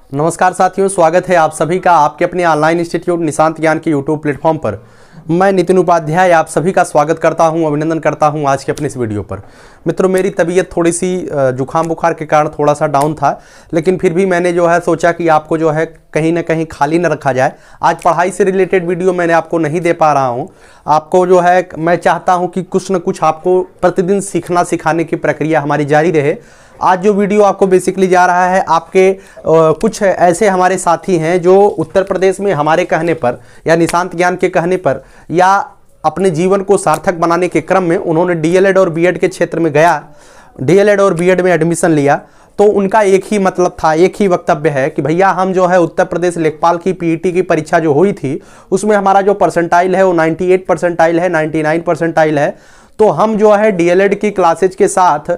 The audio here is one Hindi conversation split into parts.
नमस्कार साथियों, स्वागत है आप सभी का आपके अपने ऑनलाइन इंस्टीट्यूट निशांत ज्ञान के यूट्यूब प्लेटफॉर्म पर। मैं नितिन उपाध्याय आप सभी का स्वागत करता हूं, अभिनंदन करता हूं आज के अपने इस वीडियो पर। मित्रों, मेरी तबीयत थोड़ी सी जुकाम बुखार के कारण थोड़ा सा डाउन था, लेकिन फिर भी मैंने जो है सोचा कि आपको जो है कहीं ना कहीं खाली न रखा जाए। आज पढ़ाई से रिलेटेड वीडियो मैंने आपको नहीं दे पा रहा हूं। आपको जो है मैं चाहता हूं कि कुछ न कुछ आपको प्रतिदिन सीखना सिखाने की प्रक्रिया हमारी जारी रहे। आज जो वीडियो आपको बेसिकली जा रहा है, आपके कुछ ऐसे हमारे साथी हैं जो उत्तर प्रदेश में हमारे कहने पर या निशांत ज्ञान के कहने पर या अपने जीवन को सार्थक बनाने के क्रम में उन्होंने डीएलएड और बीएड के क्षेत्र में गया, डीएलएड और बीएड में एडमिशन लिया। तो उनका एक ही मतलब था, एक ही वक्तव्य है कि भैया हम जो है उत्तर प्रदेश लेखपाल की पीईटी की परीक्षा जो हुई थी उसमें हमारा जो परसेंटाइल है वो 98 परसेंटाइल है, 99 परसेंटाइल है। तो हम जो है डीएलएड की क्लासेज के साथ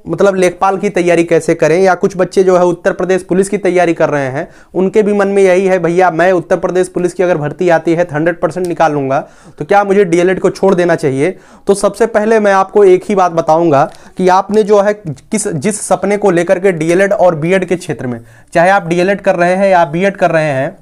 मतलब लेखपाल की तैयारी कैसे करें, या कुछ बच्चे जो है उत्तर प्रदेश पुलिस की तैयारी कर रहे हैं, उनके भी मन में यही है भैया मैं उत्तर प्रदेश पुलिस की अगर भर्ती आती है तो 100% निकाल लूंगा, तो क्या मुझे डीएलएड को छोड़ देना चाहिए। तो सबसे पहले मैं आपको एक ही बात बताऊंगा कि आपने जो है जिस सपने को लेकर के डीएलएड और बीएड के क्षेत्र में, चाहे आप डीएलएड कर रहे हैं या बीएड कर रहे हैं,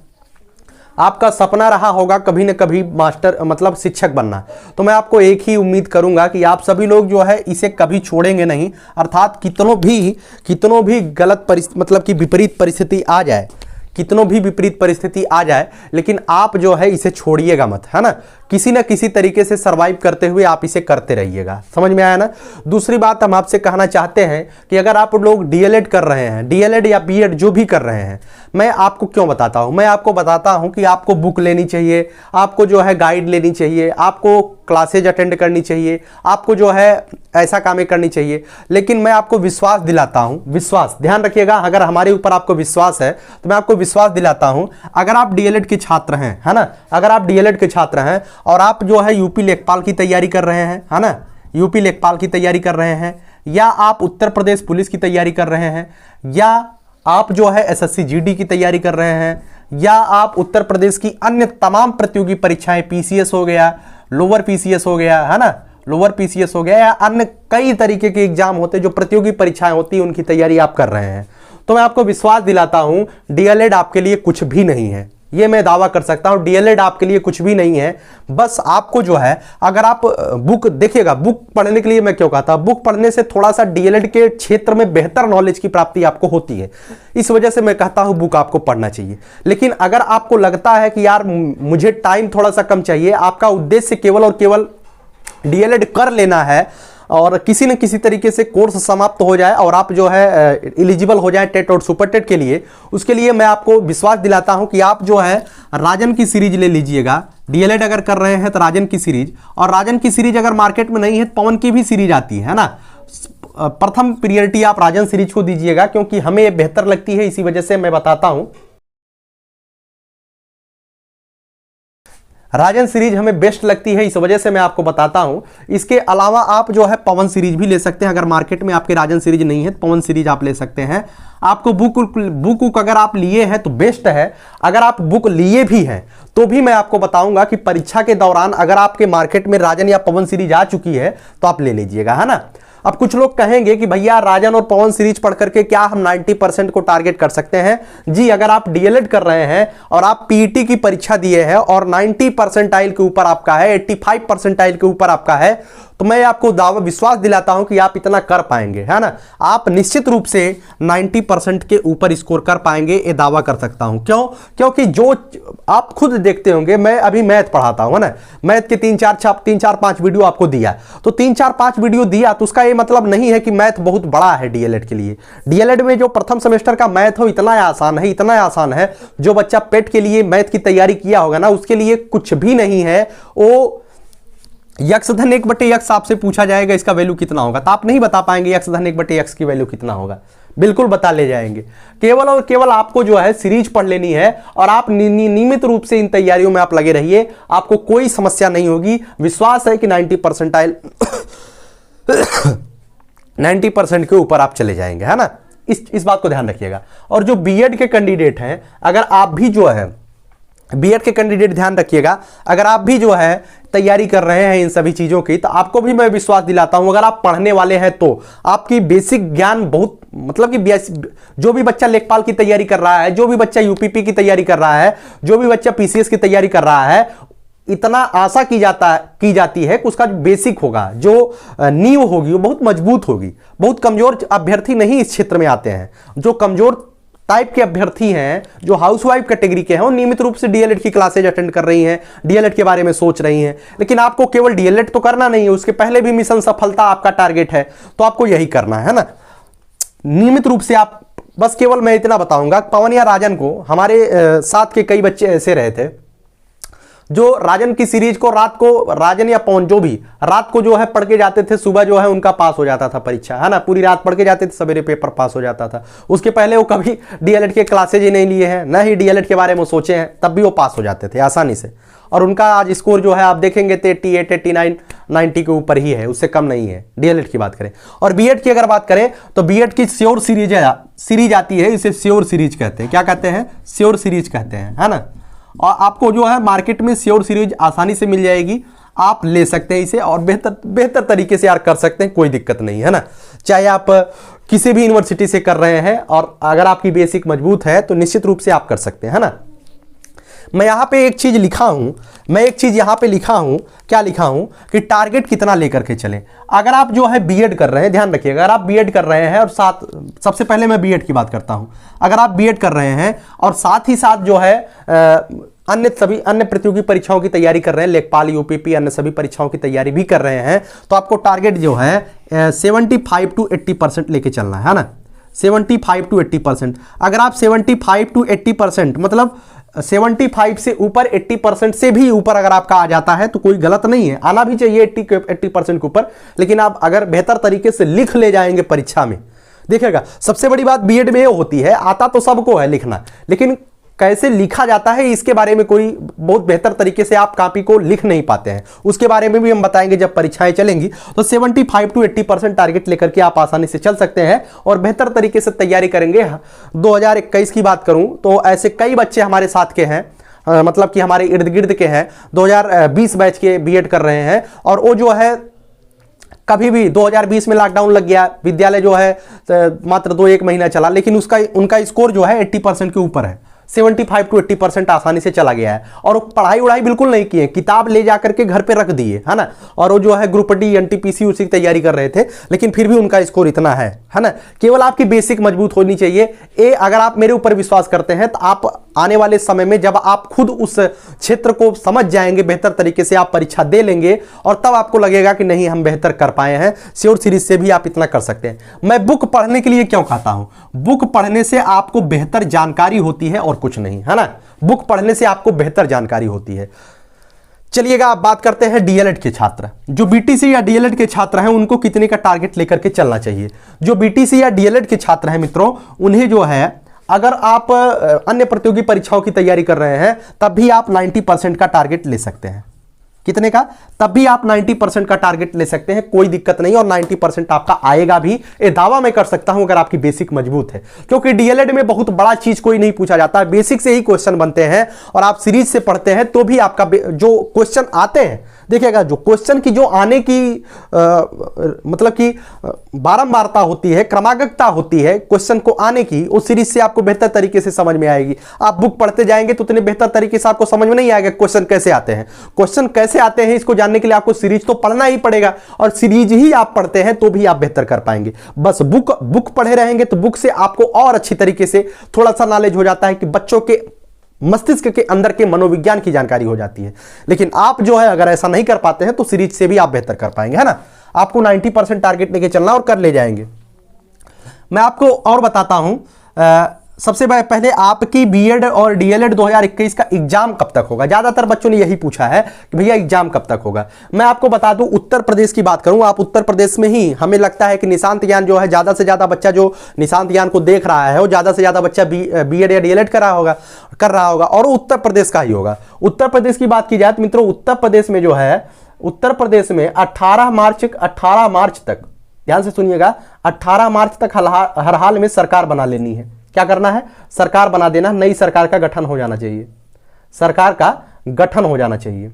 आपका सपना रहा होगा कभी न कभी मास्टर मतलब शिक्षक बनना। तो मैं आपको एक ही उम्मीद करूंगा कि आप सभी लोग जो है इसे कभी छोड़ेंगे नहीं, अर्थात कितनों भी गलत मतलब कि विपरीत परिस्थिति आ जाए, कितनों भी विपरीत परिस्थिति आ जाए, लेकिन आप जो है इसे छोड़िएगा मत, है ना। किसी न किसी तरीके से सरवाइव करते हुए आप इसे करते रहिएगा। समझ में आया ना। दूसरी बात हम आपसे कहना चाहते हैं कि अगर आप लोग डीएलएड कर रहे हैं, डीएलएड या बीएड जो भी कर रहे हैं, मैं आपको क्यों बताता हूं, मैं आपको बताता हूं कि आपको बुक लेनी चाहिए, आपको जो है गाइड लेनी चाहिए, आपको क्लासेज अटेंड करनी चाहिए, आपको जो है ऐसा कामें करनी चाहिए। लेकिन मैं आपको विश्वास दिलाता हूं, विश्वास ध्यान रखिएगा, अगर हमारे ऊपर आपको विश्वास है तो मैं आपको विश्वास दिलाता हूं, अगर आप डीएलएड के छात्र हैं, है ना, अगर आप डीएलएड के छात्र हैं और आप जो है यूपी लेखपाल की तैयारी कर रहे हैं, है ना, यूपी लेखपाल की तैयारी कर रहे हैं, या आप उत्तर प्रदेश पुलिस की तैयारी कर रहे हैं, या आप जो है एसएससी जीडी की तैयारी कर रहे हैं, या आप उत्तर प्रदेश की अन्य तमाम प्रतियोगी परीक्षाएं, पीसीएस हो गया, लोअर पीसीएस हो गया, है ना, लोअर पीसीएस हो गया, या अन्य कई तरीके के एग्जाम होते हैं जो प्रतियोगी परीक्षाएं होती हैं, उनकी तैयारी आप कर रहे हैं, तो मैं आपको विश्वास दिलाता हूं डीएलएड आपके लिए कुछ भी नहीं है। ये मैं दावा कर सकता हूं, डीएलएड आपके लिए कुछ भी नहीं है। बस आपको जो है, अगर आप बुक देखिएगा, बुक पढ़ने के लिए मैं क्यों कहता हूं, बुक पढ़ने से थोड़ा सा डीएलएड के क्षेत्र में बेहतर नॉलेज की प्राप्ति आपको होती है, इस वजह से मैं कहता हूं बुक आपको पढ़ना चाहिए। लेकिन अगर आपको लगता है कि यार मुझे टाइम थोड़ा सा कम चाहिए, आपका उद्देश्य केवल और केवल डीएलएड कर लेना है और किसी न किसी तरीके से कोर्स समाप्त हो जाए और आप जो है एलिजिबल हो जाए टेट और सुपर टेट के लिए, उसके लिए मैं आपको विश्वास दिलाता हूं कि आप जो है राजन की सीरीज ले लीजिएगा। डीएलएड अगर कर रहे हैं तो राजन की सीरीज, और राजन की सीरीज अगर मार्केट में नहीं है तो पवन की भी सीरीज आती है ना। प्रथम प्रियरिटी आप राजन सीरीज को दीजिएगा, क्योंकि हमें ये बेहतर लगती है, इसी वजह से मैं बताता हूं। राजन सीरीज हमें बेस्ट लगती है, इस वजह से मैं आपको बताता हूं। इसके अलावा आप जो है पवन सीरीज भी ले सकते हैं, अगर मार्केट में आपके राजन सीरीज नहीं है तो पवन सीरीज आप ले सकते हैं। आपको बुक अगर आप लिए हैं तो बेस्ट है, अगर आप बुक लिए भी हैं तो भी मैं आपको बताऊंगा कि परीक्षा के दौरान अगर आपके मार्केट में राजन या पवन सीरीज आ चुकी है तो आप ले लीजिएगा, है ना। अब कुछ लोग कहेंगे कि भैया राजन और पवन सीरीज पढ़ करके क्या हम 90% को टारगेट कर सकते हैं। जी, अगर आप डीएलएड कर रहे हैं और आप पीईटी की परीक्षा दिए हैं और 90 परसेंटाइल के ऊपर आपका है, 85 परसेंटाइल के ऊपर आपका है, तो मैं आपको दावा विश्वास दिलाता हूं कि आप इतना कर पाएंगे, है ना। आप निश्चित रूप से 90% के ऊपर स्कोर कर पाएंगे, ये दावा कर सकता हूं। क्यों? क्योंकि जो आप खुद देखते होंगे, मैं अभी मैथ पढ़ाता हूं, है ना, मैथ के 3-4-5 वीडियो आपको दिया, तो 3-4-5 वीडियो दिया तो उसका ये मतलब नहीं है कि मैथ बहुत बड़ा है डीएलएड के लिए। डीएलएड में जो प्रथम सेमेस्टर का मैथ हो इतना आसान है, इतना आसान है, जो बच्चा पेट के लिए मैथ की तैयारी किया होगा ना, उसके लिए कुछ भी नहीं है। वो यक्स धन 1/x आपसे पूछा जाएगा इसका वैल्यू कितना होगा, तो आप नहीं बता पाएंगे यक्स धन 1/x की वैल्यू कितना होगा, बिल्कुल बता ले जाएंगे। केवल और केवल आपको जो है सीरीज पढ़ लेनी है और आप नियमित रूप से इन तैयारियों में आप लगे रहिए, आपको कोई समस्या नहीं होगी। विश्वास है कि 90% के ऊपर आप चले जाएंगे, है ना। इस बात को ध्यान रखिएगा। और जो बीएड के कैंडिडेट हैं, अगर आप भी जो है बीएड के कैंडिडेट ध्यान रखिएगा, अगर आप भी जो है तैयारी कर रहे हैं इन सभी चीज़ों की, तो आपको भी मैं विश्वास दिलाता हूं, अगर आप पढ़ने वाले हैं तो आपकी बेसिक ज्ञान बहुत, मतलब कि जो भी बच्चा लेखपाल की तैयारी कर रहा है, जो भी बच्चा यूपीपी की तैयारी कर रहा है, जो भी बच्चा पीसीएस की तैयारी कर रहा है, इतना आशा की जाती है कि उसका जो बेसिक होगा, जो नींव होगी, वो बहुत मजबूत होगी। बहुत कमजोर अभ्यर्थी नहीं इस क्षेत्र में आते हैं। जो कमजोर टाइप के अभ्यर्थी हैं, जो हाउसवाइफ कैटेगरी के हैं, वो नियमित रूप से डीएलएड की क्लासेज अटेंड कर रही हैं, डीएलएड के बारे में सोच रही हैं। लेकिन आपको केवल डीएलएड तो करना नहीं है, उसके पहले भी मिशन सफलता आपका टारगेट है, तो आपको यही करना है ना। नियमित रूप से आप, बस केवल मैं इतना बताऊंगा, पवन या राजन को, हमारे साथ के कई बच्चे ऐसे रहे थे जो राजन की सीरीज को रात को, राजन या पवन जो भी रात को जो है पढ़ के जाते थे, सुबह जो है उनका पास हो जाता था परीक्षा, है ना। पूरी रात पढ़ के जाते थे, सवेरे पेपर पास हो जाता था। उसके पहले वो कभी डीएलएड के क्लासेज ही नहीं लिए हैं, न ही डीएलएड के बारे में सोचे हैं, तब भी वो पास हो जाते थे आसानी से। और उनका आज स्कोर जो है आप देखेंगे तो 88, 89, 90 के ऊपर ही है, उससे कम नहीं है। डीएलएड की बात करें। और बीएड की अगर बात करें तो बीएड की श्योर सीरीज आती है, इसे श्योर सीरीज कहते हैं। क्या कहते हैं? श्योर सीरीज कहते हैं, है ना। और आपको जो है मार्केट में श्योर सीरीज आसानी से मिल जाएगी, आप ले सकते हैं इसे और बेहतर तरीके से यार कर सकते हैं, कोई दिक्कत नहीं है ना। चाहे आप किसी भी यूनिवर्सिटी से कर रहे हैं और अगर आपकी बेसिक मजबूत है तो निश्चित रूप से आप कर सकते हैं, है ना। मैं यहां पे एक चीज लिखा हूं, क्या लिखा हूं कि टारगेट कितना लेकर के चलें। अगर आप जो है बीएड कर रहे हैं, ध्यान रखिएगा, अगर आप बीएड कर रहे हैं और साथ, सबसे पहले मैं बीएड की बात करता हूं, अगर आप बीएड कर रहे हैं और साथ ही साथ जो है अन्य प्रतियोगी परीक्षाओं की तैयारी कर रहे हैं, लेखपाल, यूपीपी, अन्य सभी परीक्षाओं की तैयारी भी कर रहे हैं, तो आपको टारगेट जो है 75 to 80% लेके चलना है ना। 75 to 80%। अगर आप 75 to 80%, मतलब 75 से ऊपर, 80% से भी ऊपर अगर आपका आ जाता है तो कोई गलत नहीं है, आना भी चाहिए 80% के ऊपर। लेकिन आप अगर बेहतर तरीके से लिख ले जाएंगे परीक्षा में, देखिएगा सबसे बड़ी बात बीएड में ये होती है, आता तो सबको है लिखना, लेकिन कैसे लिखा जाता है इसके बारे में कोई बहुत बेहतर तरीके से आप कॉपी को लिख नहीं पाते हैं। उसके बारे में भी हम बताएंगे जब परीक्षाएं चलेंगी। तो 75 to 80% टारगेट लेकर के आप आसानी से चल सकते हैं और बेहतर तरीके से तैयारी करेंगे। 2021 की बात करूं तो ऐसे कई बच्चे हमारे साथ के हैं, मतलब कि हमारे इर्द गिर्द के हैं, 2020 बैच के बीएड कर रहे हैं। और वो जो है कभी भी 2020 में लॉकडाउन लग गया, विद्यालय जो है मात्र 2-1 महीना चला, लेकिन उनका स्कोर जो है 80% के ऊपर है। 75 to 80% आसानी से चला गया है। और वो पढ़ाई उड़ाई बिल्कुल नहीं किए, किताब ले जाकर के घर पे रख दिए, है ना। और वो जो है ग्रुप डी, एनटीपीसी उसी की तैयारी कर रहे थे, लेकिन फिर भी उनका स्कोर इतना है ना। केवल आपकी बेसिक मजबूत होनी चाहिए। अगर आप मेरे ऊपर विश्वास करते हैं तो आप आने वाले समय में जब आप खुद उस क्षेत्र को समझ जाएंगे, बेहतर तरीके से आप परीक्षा दे लेंगे और तब आपको लगेगा कि नहीं हम बेहतर कर पाए हैं। श्योर सीरीज से भी आप इतना कर सकते हैं। मैं बुक पढ़ने के लिए क्यों कहता हूं? बुक पढ़ने से आपको बेहतर जानकारी होती है और कुछ नहीं, है ना। बुक पढ़ने से आपको बेहतर जानकारी होती है। चलिएगा आप बात करते हैं डीएलएड के छात्र। जो बीटीसी या डीएलएड के छात्र हैं उनको कितने का टारगेट लेकर के चलना चाहिए। जो बीटीसी या डीएलएड के छात्र हैं मित्रों, उन्हें जो है अगर आप अन्य प्रतियोगी परीक्षाओं की तैयारी कर रहे हैं तब भी आप 90% का टारगेट ले सकते हैं। कितने का? तब भी आप 90% का टारगेट ले सकते हैं, कोई दिक्कत नहीं। और 90% आपका आएगा भी, ये दावा मैं कर सकता हूं अगर आपकी बेसिक मजबूत है। क्योंकि डीएलएड में बहुत बड़ा चीज कोई नहीं पूछा जाता, बेसिक से ही क्वेश्चन बनते हैं। और आप सीरीज से पढ़ते हैं तो भी आपका जो क्वेश्चन आते हैं, देखिएगा जो क्वेश्चन की जो आने की मतलब कि बारंबारता होती है, क्रमागतता होती है क्वेश्चन को आने की, उस सीरीज से आपको बेहतर तरीके से समझ में आएगी। आप बुक पढ़ते जाएंगे तो उतने बेहतर तरीके से आपको समझ में नहीं आएगा क्वेश्चन कैसे आते हैं। क्वेश्चन कैसे आते हैं इसको जानने के लिए आपको सीरीज तो पढ़ना ही पड़ेगा, और सीरीज ही आप पढ़ते हैं तो भी आप बेहतर कर पाएंगे। बस बुक पढ़े रहेंगे तो बुक से आपको और अच्छी तरीके से थोड़ा सा नॉलेज हो जाता है कि बच्चों के मस्तिष्क के अंदर के मनोविज्ञान की जानकारी हो जाती है। लेकिन आप जो है अगर ऐसा नहीं कर पाते हैं तो सीरीज से भी आप बेहतर कर पाएंगे, है ना। आपको 90% टारगेट लेके चलना और कर ले जाएंगे। मैं आपको और बताता हूं, सबसे पहले आपकी बीएड और डीएलएड 2021 का एग्जाम कब तक होगा। ज्यादातर बच्चों ने यही पूछा है कि भैया एग्जाम कब तक होगा। मैं आपको बता दूं, उत्तर प्रदेश की बात करूं, आप उत्तर प्रदेश में ही, हमें लगता है कि निशांत ज्ञान जो है, ज्यादा से ज्यादा बच्चा जो निशांत ज्ञान को देख रहा है वो ज्यादा से ज्यादा बच्चा बीएड या डीएलएड कर रहा होगा और उत्तर प्रदेश का ही होगा। उत्तर प्रदेश की बात की जाए तो मित्रों, उत्तर प्रदेश में जो है, उत्तर प्रदेश में 18 मार्च तक, ध्यान से सुनिएगा, 18 मार्च तक हर हाल में सरकार बना लेनी है। क्या करना है? सरकार बना देना, नई सरकार का गठन हो जाना चाहिए। सरकार का गठन हो जाना चाहिए।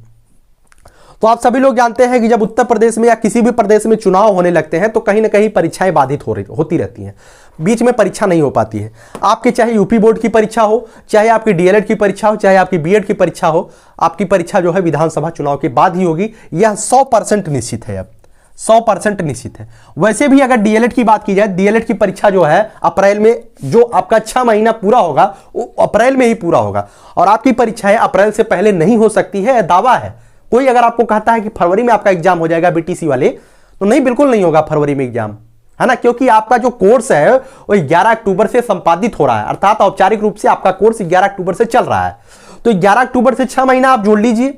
तो आप सभी लोग जानते हैं कि जब उत्तर प्रदेश में या किसी भी प्रदेश में चुनाव होने लगते हैं तो कहीं ना कहीं परीक्षाएं बाधित होती रहती हैं, बीच में परीक्षा नहीं हो पाती है। आपके चाहे यूपी बोर्ड की परीक्षा हो, चाहे आपकी डीएलएड की परीक्षा हो, चाहे आपकी बीएड की परीक्षा हो, आपकी परीक्षा जो है विधानसभा चुनाव के बाद ही होगी। यह 100% निश्चित है, अब 100% निश्चित है। वैसे भी अगर डीएलएड की बात की जाए, डीएलएड की परीक्षा जो है अप्रैल में, जो आपका 6 महीना पूरा होगा वो अप्रैल में ही पूरा होगा, और आपकी परीक्षाएं अप्रैल से पहले नहीं हो सकती है, दावा है। कोई अगर आपको कहता है कि फरवरी में आपका एग्जाम हो जाएगा बीटीसी वाले, तो नहीं, बिल्कुल नहीं होगा फरवरी में एग्जाम, है ना, क्योंकि आपका जो कोर्स है वो 11 अक्टूबर से संपादित हो रहा है, अर्थात औपचारिक रूप से आपका कोर्स 11 अक्टूबर से चल रहा है। तो 11 अक्टूबर से 6 महीना आप जोड़ लीजिए,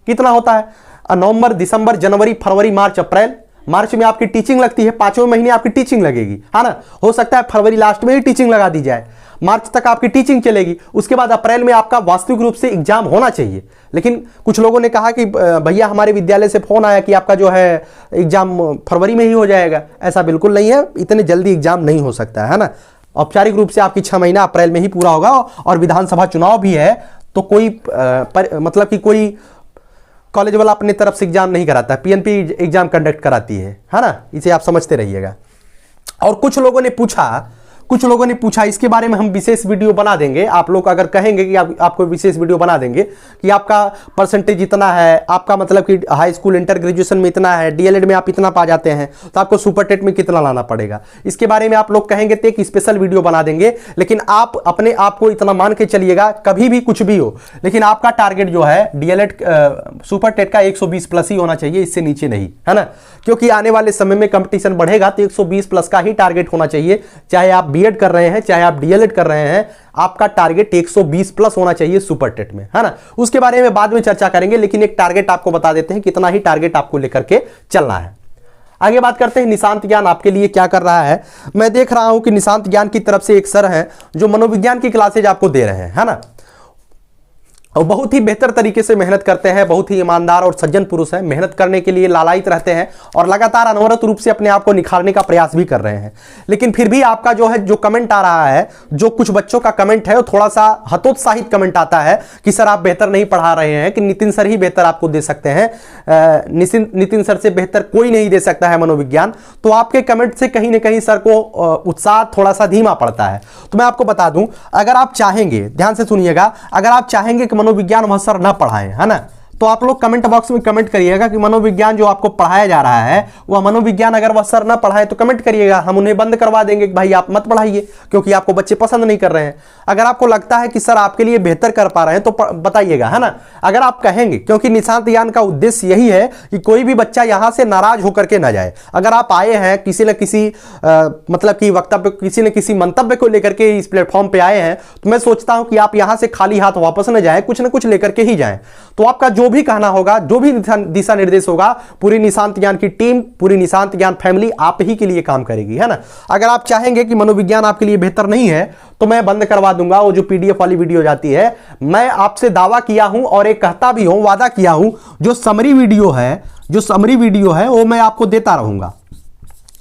कितना होता है, नवंबर, दिसंबर, जनवरी, फरवरी, मार्च, अप्रैल। मार्च में आपकी टीचिंग लगती है, 5वें महीने आपकी टीचिंग लगेगी, है ना। हो सकता है फरवरी लास्ट में ही टीचिंग लगा दी जाए, मार्च तक आपकी टीचिंग चलेगी, उसके बाद अप्रैल में आपका वास्तविक रूप से एग्जाम होना चाहिए। लेकिन कुछ लोगों ने कहा कि भैया हमारे विद्यालय से फोन आया कि आपका जो है एग्जाम फरवरी में ही हो जाएगा। ऐसा बिल्कुल नहीं है, इतने जल्दी एग्जाम नहीं हो सकता है ना। औपचारिक रूप से आपकी 6 महीना अप्रैल में ही पूरा होगा, और विधानसभा चुनाव भी है तो कोई मतलब कि कोई कॉलेज वाला अपनी तरफ से एग्जाम नहीं कराता, पीएनपी एग्जाम कंडक्ट कराती है ना। इसे आप समझते रहिएगा। और कुछ लोगों ने पूछा इसके बारे में हम विशेष वीडियो बना देंगे। आप लोग अगर कहेंगे कि आपको विशेष वीडियो बना देंगे कि आपका परसेंटेज इतना है, आपका मतलब कि हाई स्कूल इंटर ग्रेजुएशन में इतना है, डीएलएड में आप इतना पा जाते हैं, तो आपको सुपर टेट में कितना लाना पड़ेगा, इसके बारे में आप लोग कहेंगे तो एक स्पेशल वीडियो बना देंगे। लेकिन आप अपने आप को इतना मान के चलिएगा, कभी भी कुछ भी हो, लेकिन आपका टारगेट जो है डीएलएड सुपर टेट का 120 प्लस ही होना चाहिए, इससे नीचे नहीं, है ना। क्योंकि आने वाले समय में कंपटीशन बढ़ेगा तो 120 प्लस का ही टारगेट होना चाहिए। चाहे आप बीएड कर रहे हैं, चाहे आप डीएलएड कर रहे हैं, आपका टारगेट 120 प्लस होना चाहिए सुपर टेट में, है ना। उसके बारे में बाद में चर्चा करेंगे, लेकिन एक टारगेट आपको बता देते हैं, कितना ही टारगेट आपको लेकर के चलना है। आगे बात करते हैं निशांत ज्ञान आपके लिए क्या कर रहा है। मैं देख रहा हूं कि निशांत ज्ञान की तरफ से एक सर है जो मनोविज्ञान की क्लासेज आपको दे रहे हैं, है ना, और बहुत ही बेहतर तरीके से मेहनत करते हैं, बहुत ही ईमानदार और सज्जन पुरुष हैं, मेहनत करने के लिए लालायित रहते हैं और लगातार अनवरत रूप से अपने आप को निखारने का प्रयास भी कर रहे हैं। लेकिन फिर भी आपका जो है जो कमेंट आ रहा है, जो कुछ बच्चों का कमेंट है, वो थोड़ा सा हतोत्साहित कमेंट आता है कि सर आप बेहतर नहीं पढ़ा रहे हैं, कि नितिन सर ही बेहतर आपको दे सकते हैं, नितिन सर से बेहतर कोई नहीं दे सकता है मनोविज्ञान। तो आपके कमेंट से कहीं ना कहीं सर को उत्साह थोड़ा सा धीमा पड़ता है। तो मैं आपको बता दूं, अगर आप चाहेंगे, ध्यान से सुनिएगा, अगर आप चाहेंगे कि मनोविज्ञान वह सर ना पढ़ाएं, है ना, तो आप लोग कमेंट बॉक्स में कमेंट करिएगा कि मनोविज्ञान जो आपको पढ़ाया जा रहा है वह मनोविज्ञान अगर वह सर ना पढ़ाए तो कमेंट करिएगा, हम उन्हें बंद करवा देंगे कि भाई आप मत पढ़ाइए, क्योंकि आपको बच्चे पसंद नहीं कर रहे हैं। अगर आपको लगता है कि सर आपके लिए बेहतर कर पा रहे हैं तो बताइएगा, है ना। अगर आप कहेंगे, क्योंकि निशांत ज्ञान का उद्देश्य यही है कि कोई भी बच्चा यहां से नाराज होकर के ना जाए। अगर आप आए हैं किसी न किसी मतलब कि वक्तव्य, किसी न किसी मंतव्य को लेकर के इस प्लेटफॉर्म पे आए हैं, तो मैं सोचता हूं कि आप यहां से खाली हाथ वापस न जाए, कुछ न कुछ लेकर के ही जाएं। तो आपका जो भी कहना होगा, जो भी दिशा निर्देश होगा, पूरी निशांत ज्ञान की टीम, पूरी निशांत ज्ञान फैमिली आप ही के लिए काम करेगी, है ना। अगर आप चाहेंगे कि मनोविज्ञान आपके लिए बेहतर नहीं है तो मैं बंद करवा दूंगा वो जो पीडीएफ वाली वीडियो जाती है। मैं आपसे दावा किया हूं और एक कहता भी हूं, वादा किया हूं, जो समरी वीडियो है वो मैं आपको देता रहूंगा।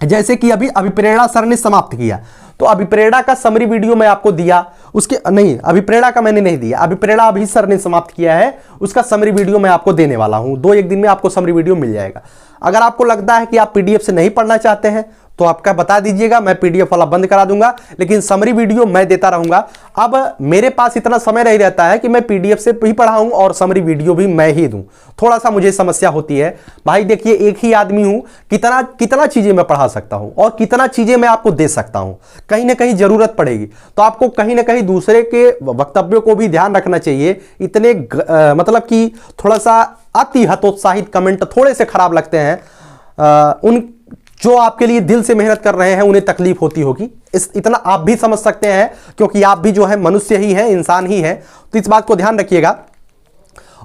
जैसे कि अभी अभिप्रेरणा सर ने समाप्त किया, तो अभिप्रेरणा का समरी वीडियो मैं आपको दिया, उसके नहीं, अभिप्रेरणा का मैंने नहीं दिया, अभिप्रेरणा अभी सर ने समाप्त किया है, उसका समरी वीडियो मैं आपको देने वाला हूं। 2-1 दिन में आपको समरी वीडियो मिल जाएगा। अगर आपको लगता है कि आप पीडीएफ से नहीं पढ़ना चाहते हैं तो आपका बता दीजिएगा, मैं पीडीएफ वाला बंद करा दूंगा, लेकिन समरी वीडियो मैं देता रहूंगा। अब मेरे पास इतना समय नहीं रहता है कि मैं पीडीएफ से भी पढ़ाऊं और समरी वीडियो भी मैं ही दूं, थोड़ा सा मुझे समस्या होती है। भाई देखिए, एक ही आदमी हूं, कितना चीजें मैं पढ़ा सकता हूं और कितना चीजें मैं आपको दे सकता हूं, कहीं ना कहीं जरूरत पड़ेगी। तो आपको कहीं ना कहीं दूसरे के वक्तव्यों को भी ध्यान रखना चाहिए। इतने मतलब कि थोड़ा सा अति हतोत्साहित कमेंट थोड़े से खराब लगते हैं, उन जो आपके लिए दिल से मेहनत कर रहे हैं उन्हें तकलीफ होती होगी, इतना आप भी समझ सकते हैं, क्योंकि आप भी जो है मनुष्य ही हैं, इंसान ही हैं। तो इस बात को ध्यान रखिएगा।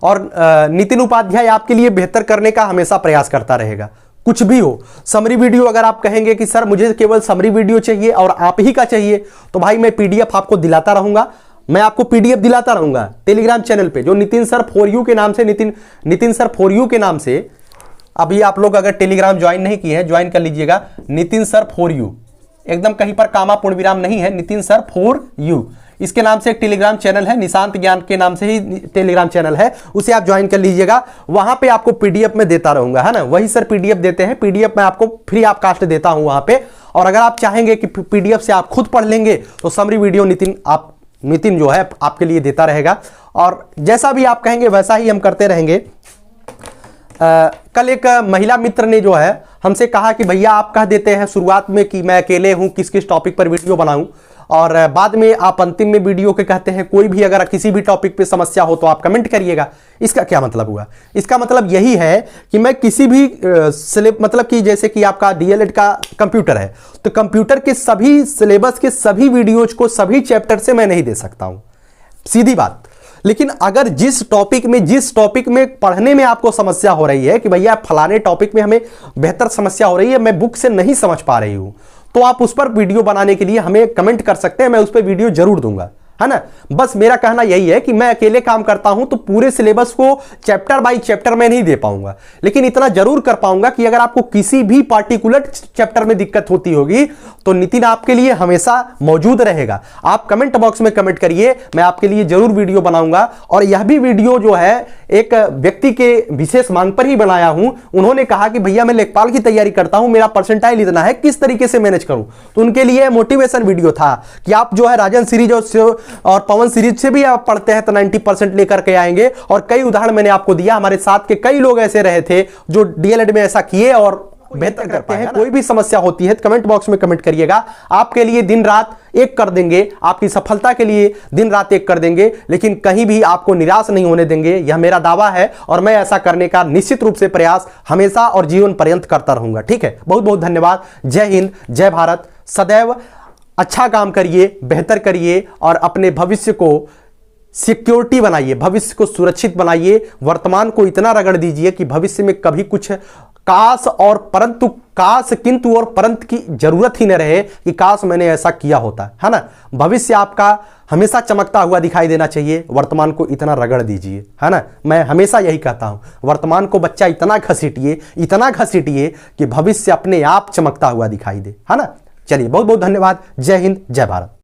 और नितिन उपाध्याय आपके लिए बेहतर करने का हमेशा प्रयास करता रहेगा, कुछ भी हो। समरी वीडियो अगर आप कहेंगे कि सर मुझे केवल समरी वीडियो चाहिए और आप ही का चाहिए, तो भाई मैं पीडीएफ आपको दिलाता रहूंगा, मैं आपको पीडीएफ दिलाता रहूंगा टेलीग्राम चैनल पे, जो नितिन सर फॉर यू के नाम से, नितिन सर फॉर यू के नाम से। अभी आप लोग अगर टेलीग्राम ज्वाइन नहीं किए हैं, ज्वाइन कर लीजिएगा, नितिन सर फॉर यू, एकदम कहीं पर कामा पूर्ण विराम नहीं है, नितिन सर फॉर यू। इसके नाम से एक टेलीग्राम चैनल है, निशांत ज्ञान के नाम से ही टेलीग्राम चैनल है, उसे आप ज्वाइन कर लीजिएगा। वहां पे आपको पीडीएफ में देता रहूंगा, है ना, वही सर पीडीएफ देते हैं, पीडीएफ में आपको फ्री ऑफ कास्ट देता हूं वहां पे। और अगर आप चाहेंगे कि पीडीएफ से आप खुद पढ़ लेंगे तो समरी वीडियो नितिन जो है आपके लिए देता रहेगा। और जैसा भी आप कहेंगे वैसा ही हम करते रहेंगे। कल एक महिला मित्र ने जो है हमसे कहा कि भैया आप कह देते हैं शुरुआत में कि मैं अकेले हूं, किस किस टॉपिक पर वीडियो बनाऊं, और बाद में आप अंतिम में वीडियो के कहते हैं कोई भी अगर किसी भी टॉपिक पे समस्या हो तो आप कमेंट करिएगा। इसका क्या मतलब हुआ? इसका मतलब यही है कि मैं किसी भी मतलब कि जैसे कि आपका डीएलएड का कंप्यूटर है तो कंप्यूटर के सभी सिलेबस के सभी वीडियोज को सभी चैप्टर से मैं नहीं दे सकता हूं, सीधी बात। लेकिन अगर जिस टॉपिक में पढ़ने में आपको समस्या हो रही है कि भैया फलाने टॉपिक में हमें बेहतर समस्या हो रही है, मैं बुक से नहीं समझ पा रही हूं, तो आप उस पर वीडियो बनाने के लिए हमें कमेंट कर सकते हैं, मैं उस पर वीडियो जरूर दूंगा, है ना। बस मेरा कहना यही है कि मैं अकेले काम करता हूं तो पूरे सिलेबस को चैप्टर बाय चैप्टर में नहीं दे पाऊंगा, लेकिन इतना जरूर कर पाऊंगा कि अगर आपको किसी भी पार्टिकुलर चैप्टर में दिक्कत होती होगी तो नितिन आपके लिए हमेशा मौजूद रहेगा। आप कमेंट बॉक्स में कमेंट करिए, मैं आपके लिए जरूर वीडियो बनाऊंगा। और यह भी वीडियो जो है एक व्यक्ति के विशेष मांग पर ही बनाया हूं। उन्होंने कहा कि भैया मैं लेखपाल की तैयारी करता हूं, मेरा परसेंटाइल इतना है, किस तरीके से मैनेज करूं, तो उनके लिए मोटिवेशन वीडियो था कि आप जो है राजन सीरीज और पवन सीरीज से भी आप पढ़ते हैं तो 90% लेकर के आएंगे। और कई उदाहरण मैंने आपको दिया, हमारे साथ के कई लोग ऐसे रहे थे जो डीएलएड में ऐसा किए और बेहतर करते हैं। कोई भी समस्या होती है तो कमेंट बॉक्स में कमेंट करिएगा, आपके लिए दिन रात एक कर देंगे, आपकी सफलता के लिए दिन रात एक कर देंगे, लेकिन कहीं भी आपको निराश नहीं होने देंगे, यह मेरा दावा है। और मैं ऐसा करने का निश्चित रूप से प्रयास हमेशा और जीवन पर्यंत करता रहूंगा। ठीक है, बहुत बहुत धन्यवाद। जय हिंद, जय भारत। सदैव अच्छा काम करिए, बेहतर करिए और अपने भविष्य को सिक्योरिटी बनाइए, भविष्य को सुरक्षित बनाइए। वर्तमान को इतना रगड़ दीजिए कि भविष्य में कभी कुछ काश और परंतु, काश किंतु और परंतु की जरूरत ही न रहे कि काश मैंने ऐसा किया होता, है ना। भविष्य आपका हमेशा चमकता हुआ दिखाई देना चाहिए, वर्तमान को इतना रगड़ दीजिए, है ना। मैं हमेशा यही कहता हूं, वर्तमान को बच्चा इतना घसीटिए कि भविष्य अपने आप चमकता हुआ दिखाई दे, है ना। चलिए, बहुत बहुत धन्यवाद। जय हिंद, जय भारत।